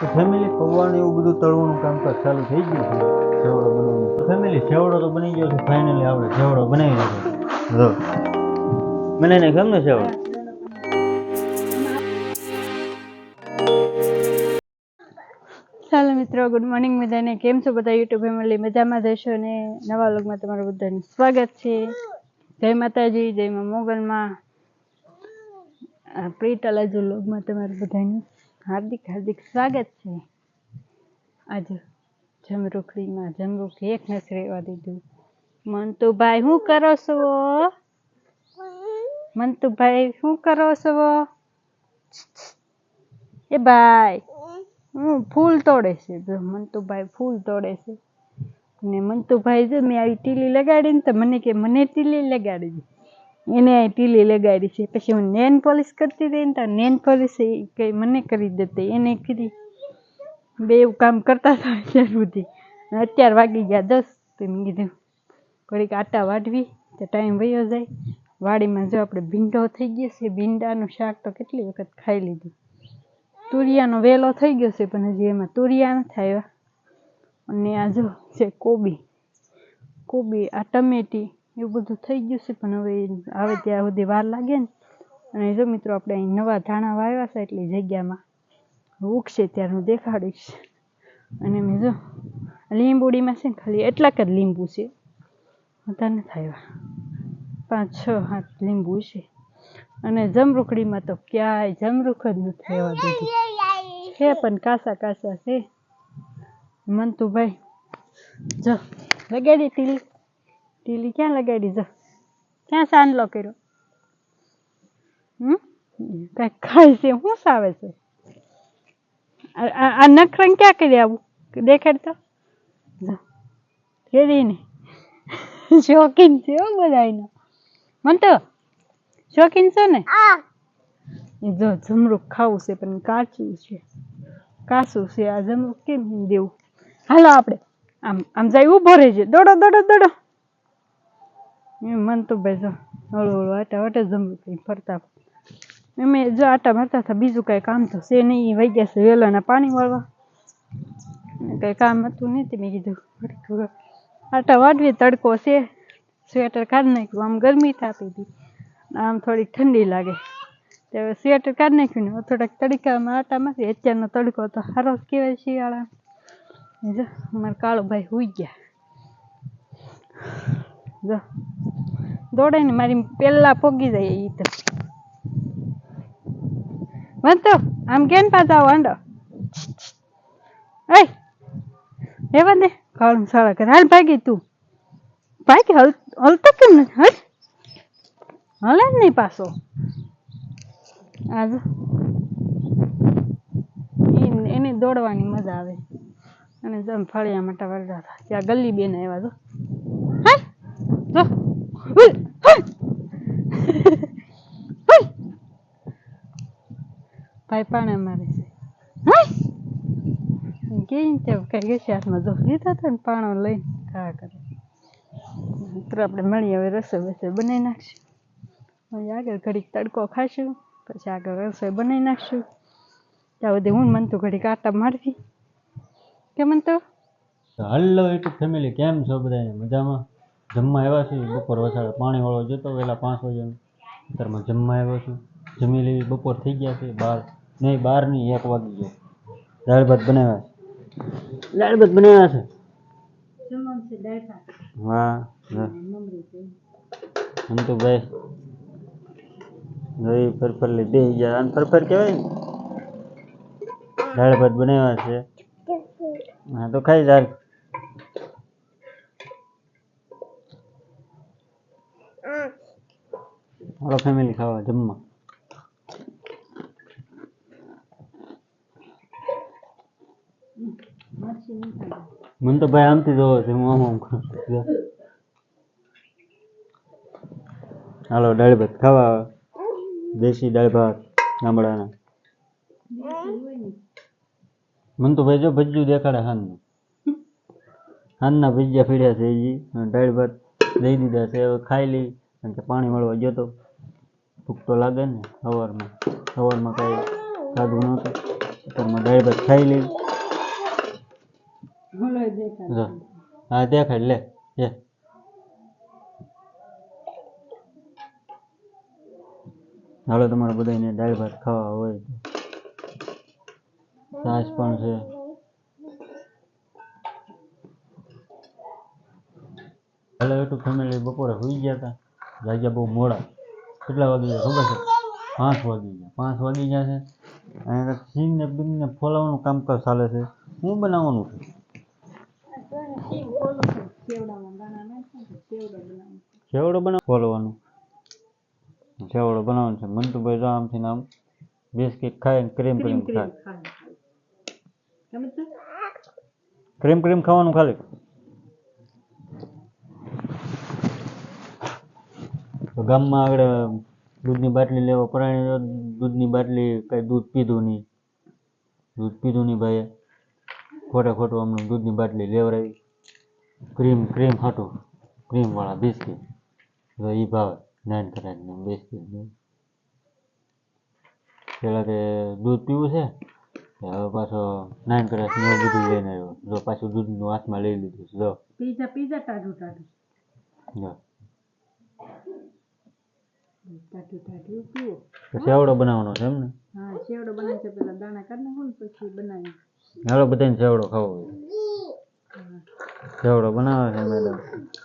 Family પૌવાને એવું બધું તળવાનું કામકાજ ચાલુ થઈ ગયું છે સેવડો બનાવવાનું. તો ફેમિલી સેવડો તો બની ગયો છે ફાઇનલી. આપણે સેવડો બનાવી નાખ્યો. મને એને ગમે સેવડો. ચાલો મિત્રો, ગુડ મોર્નિંગ બધાને. કેમ છો બધા યુટ્યુબ ફેમિલી? મજામાં જશો ને? નવા વ્લોગમાં તમારું બધાનું સ્વાગત છે. જય માતાજી, જય મા મોગલમાં. પ્રીતલાજુ વ્લોગમાં તમારું બધાનું હાર્દિક હાર્દિક સ્વાગત છે. આજે જમરૂખડીમાં જમરૂખ એક નથી રહેવા દીધું. મંતુભાઈ શું કરો છો? મંતુભાઈ શું કરો છો? એ ભાઈ ફૂલ તોડે છે. મંતુભાઈ ફૂલ તોડે છે. ને મંતુભાઈ જો મેં આવી ટીલી લગાડી ને તો મને કે મને ટીલી લગાડી દે. એને આ ટીલી લગાડી છે. પછી હું નેન પોલિશ કરતી હતી ને તો નેન પોલિશ કઈ મને કરી દેતી. એને કીધી બે એવું કામ કરતા હતા અત્યાર સુધી. અત્યાર વાગી ગયા 10. તો મેં કીધું ઘડીક આટા વાઢવી તો ટાઈમ વયો જાય. વાડીમાં જો આપણે ભીંડો થઈ ગયો છે. ભીંડાનું શાક તો કેટલી વખત ખાઈ લીધું. તુરિયાનો વેલો થઈ ગયો છે પણ હજી એમાં તુરિયા નથી આવ્યા. અને આ જો છે કોબી આ ટમેટી એવું બધું થઈ ગયું છે પણ હવે આવે ત્યાં સુધી વાર લાગે ને. અને જો મિત્રો આપણે અહીં નવા ધાણા વાવ્યા છે એટલી જગ્યામાં ઉગશે ત્યારે હું દેખાડીશ. અને મેં જો લીંબુડીમાં છે ને ખાલી એટલાક જ લીંબુ છે, બધા નથી આવ્યા. 5-6 લીંબુ છે. અને જમરૂખડીમાં તો ક્યાંય જમરૂખ જ નથી રહેવા દીધું છે પણ કાસા કાસા છે. મંતુભાઈ જો લગાડી ટીલી ક્યાં લગાડી? જો ક્યાં સાંડલો કર્યો? કઈ ખાય છે? શું સાવે છે? આ નખરંગ ક્યાં કરી આવું દેખાડતો? ને શોખીન છે બધા એનો. મંતો શોખીન છે ને? જો જમરૂખ ખાવું છે પણ કાચું છે. આ જમરૂખ કેમ દેવું? હાલો આપણે આમ જાય ઉભો રહેજે. દોડો મંતુભાઈ જો હળુ આટા વાટે જમરૂખ ફરતા. અમે જો આટા મારતા હતા. બીજું કઈ કામ તો છે નહીં. વહી ગયા છે વેલાના પાણી વાળવા. કઈ કામ હતું નહીં. મેં કીધું આટા વાટવી. તડકો છે. સ્વેટર કાઢી નાખ્યું. આમ ગરમી થતી હતી, આમ થોડીક ઠંડી લાગે. તો સ્વેટર કાઢી નાખ્યું ને થોડાક તડકામાં આટા મારી. અત્યારનો તડકો તો સારો જ કહેવાય શિયાળા. જો અમારા કાળુભાઈ હુઈ ગયા. જો દોડે ને મારી પેલા પોગી જાય. એ તો વાંધો આમ કેમ પાછા વાંડો એવા દે કાળું સાળા કરે. હાલ ભાગી તું ભાગી. હલતો કેમ નથી? હલે જ નહીં પાછો. આજ એને દોડવાની મજા આવે. અને જેમ ફળિયા માટે વળતા હતા ત્યાં ગલ્લી બેન આવ્યા. જો જો ભાઈ પાણે મારે છે. કઈ ગેસી હાથમાં જો લીધા હતા ને પાણો લઈને ખા કરે. મિત્રો આપણે મળીએ હવે. રસોઈ બનાવી નાખશું. આગળ ઘડીક તડકો ખાશું પછી આગળ રસોઈ બનાવી નાખશું. ત્યાં સુધી હું મનતું ઘડીક આટા મારવી. કે મનતું? હલો યુટ્યુબ ફેમિલી, કેમ છો બધા? મજામાં? જમવા આવ્યા છે. બપોર વસાડે પાણી વાળો જતો વહેલા 5 વાગ્યાનું. અત્યારમાં જમવા આવ્યો છું. જમી લેવી. બપોર થઈ ગયા છે. 12 નહીં 1 વાગી ગયો. દાળ ભાત બનાવ્યા છે. હા મંતુભાઈ દહીં ફરફર લીધી ગયા. અને ફરફર કહેવાય ને. દાળ ભાત બનાવ્યા છે. હા તો ખાઈ જાય. હાલો ફેમિલી ખાવા જમવા. મને તો ભાઈ આમથી જોવો છે. હું આમ કરું. હાલો દાળ ભાત ખાવા. દેશી દાળ ભાત ગામડાના. મને તો ભાઈ જો ભજીયું દેખાડે. હાનના ભજીયા પીડ્યા છે. દાળ ભાત દઈ દીધા છે. હવે ખાઈ લઈ. કારણ કે પાણી મળવા ગયો તો ભૂખ તો લાગે ને. સવારમાં કાંઈ ખાધું નહોતું. અત્યારમાં દાળ ભાત ખાઈ લઈ. બોલો દેખાય જો હા દેખાય લે એ હાલો તમારે બધાને દાળ ભાત ખાવા હોય તો છાશ પણ છે. હેલો યુટ્યુબ ફેમિલી, બપોરે સુઈ ગયા હતા, જાગ્યા બહુ મોડા. કેટલા વાગી ગયા ખબર છે? 5 વાગી ગયા. 5 વાગી ગયા છે. અને સિંગને બીંગને ફોલાવવાનું કામકાજ ચાલે છે. શું બનાવવાનું છે? સેવડો બનાવ ફોલવાનું સેવડો બનાવવાનું છે. મંતુભાઈ જો આમથી આમ બિસ્કિટ ખાય ને ક્રીમ ક્રીમ ખાય. ક્રીમ ક્રીમ ખાવાનું ખાલી. તો ગામમાં આગળ દૂધની બાટલી લેવા પરાણે દૂધની બાટલી કઈ દૂધ પીધું નહીં ભાઈ, ખોટું અમને દૂધની બાટલી લેવડાવી. ક્રીમ ખાટું ક્રીમ વાળા બિસ્કિટ તો એ ભાવે 9 કરાય બિસ્કિટ. પેલા તે દૂધ પીવું છે, હવે પાછો 9 કરાય એવું બધું લઈને આવ્યો. જો પાછું દૂધનું હાથમાં લઈ લીધું છે. જો પીઝા ટાઢું જો પીવો. સેવડો બનાવવાનો છે એમ ને? હા, સેવડો બનાવશે. પેલા દાણા કરી નાખો ને પછી બનાવી. હાલો બધાને સેવડો ખાવો હોય. સેવડો બનાવે છે મેડમ,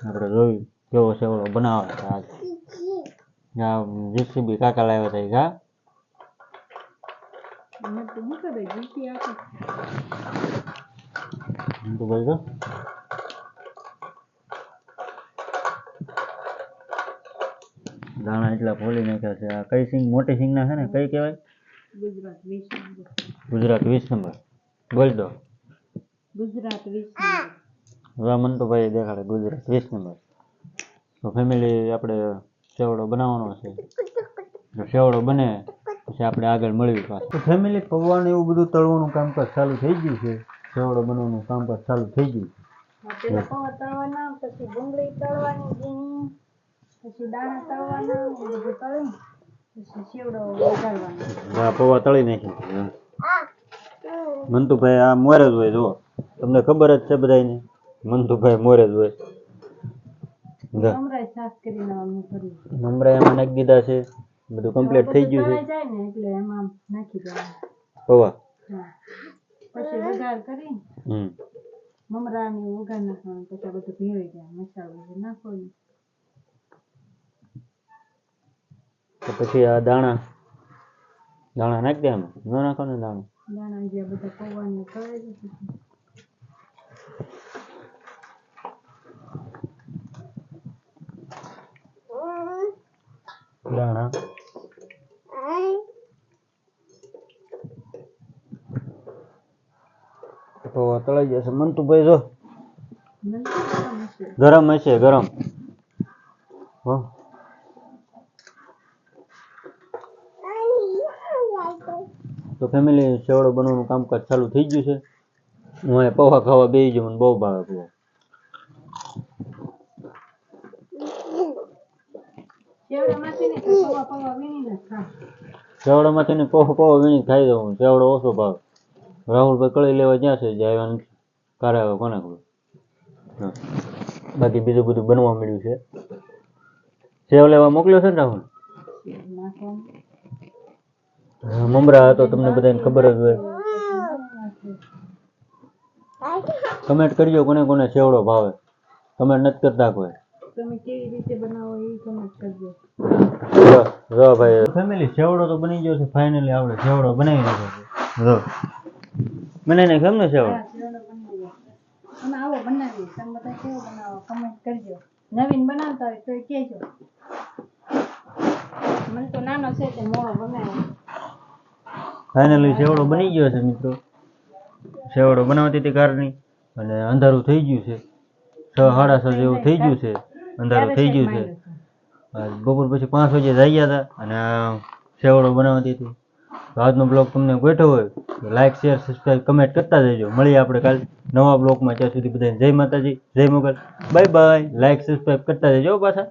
આપણે જોયું કેવો સેવડો બનાવે છે. આજ જીસીબી કાકા લાવ્યા હતા કા તો ભાઈ જો દાણા એટલા ફોલી નાખ્યા છે. આ કઈ સિંગ? મોટી સિંગ ના છે ને? કઈ કહેવાય? ગુજરાત 20 નંબર. બોલ દો ગુજરાત 20 નંબર. રામન તો ભાઈ દેખાડે ગુજરાત 20 નંબર. તો ફેમિલી આપણે સેવડો બનાવવાનો છે. જો સેવડો બને પછી આપણે આગળ મળવી પાછું. તો ફેમિલી પૌવાનું એવું બધું તળવાનું કામકાજ ચાલુ થઈ ગયું છે. સેવડો બનાવવાનું કામકાજ ચાલુ થઈ ગયું. પેલા પૌવા તળવાના, પછી ડુંગળી તળવાની, પછી દાણા તળવાના, બધું તળી પછી સેવડો વઘારવાનો. હા, પૌવા તળી નાખી. મંતુભાઈ આ મોરે જ હોય. જુઓ, તમને ખબર જ છે બધાને, મંતુભાઈ મોરે જ હોય. મમરાઈ સાફ કરીને મમરા એમાં નાખી દીધા છે. બધું કમ્પ્લીટ થઈ ગયું છે. જાય ને એટલે એમાં નાખી દેવાનું પૌવા. પછી વઘાર કરી મમરા ને વઘાર નાખવાનું. પછી બધું ભેળવી જાય, મસાલો નાખવાનો. તો પછી આ દાણા નાખી દેવાનું. ન નાખો ને દાણા જે બધા પૌવાને તળાઈ જશે. દાણા પૌવા તળાઈ જશે. મંતુભાઈ જો ગરમ હશે, ગરમ. હો તો ફેમિલી સેવડો બનાવવાનું કામકાજ ચાલુ થઈ ગયું છે. હું અહીંયા પૌવા ખાવા બેસી જાઉં, મને બહુ ભાવે પૌવા. સેવડામાંથી ને પૌવા વીણી ખાઈ દઉં. સેવડો ઓછો ભાવે. રાહુલભાઈ કળી લેવા જ્યાં છે જાય નથી. કારે આવે કોને ખબર. બાકી બીજું બધું બનવા મળ્યું છે. સેવ લેવા મોકલ્યો છે ને રાહુલ? મમરા તો તમને બધાને ખબર જ હોય. કમેન્ટ કરજો કોને કોને સેવડો ભાવે. કમેન્ટ નથી કરતા કોઈ. તમે કેવી રીતે બનાવો એ કમેન્ટ કરજો. જો ભાઈ ફેમિલી સેવડો તો બની ગયો છે ફાઇનલી. આપણે સેવડો બનાવી નાખ્યો છે. જો બનાવી નાખ્યો એમ ને સેવડો? અમે આવો બનાવીએ. તમે બધા કેવો બનાવો કમેન્ટ કરજો. નવીન બનાવતા હોય તો કહેજો. મને તો નાનો છે તે મોડો બનાવ્યો. ફાઇનલી સેવડો બની ગયો છે મિત્રો. સેવડો બનાવતી હતી કારની અને અંધારું થઈ ગયું છે. 6:30 જેવું થઈ ગયું છે. અંધારું થઈ ગયું છે. બપોર પછી 5 વાગે જઈ હતા અને આ સેવડો બનાવતી હતી. તો આજનો બ્લોગ તમને ગોઠવો હોય તો લાઈક, શેર, સબસ્ક્રાઈબ, કમેન્ટ કરતા જજો. મળીએ આપણે કાલ નવા બ્લોગમાં. ત્યાં સુધી બધાને જય માતાજી, જય Mogal, bye bye. Like subscribe કરતા જજો પાછા.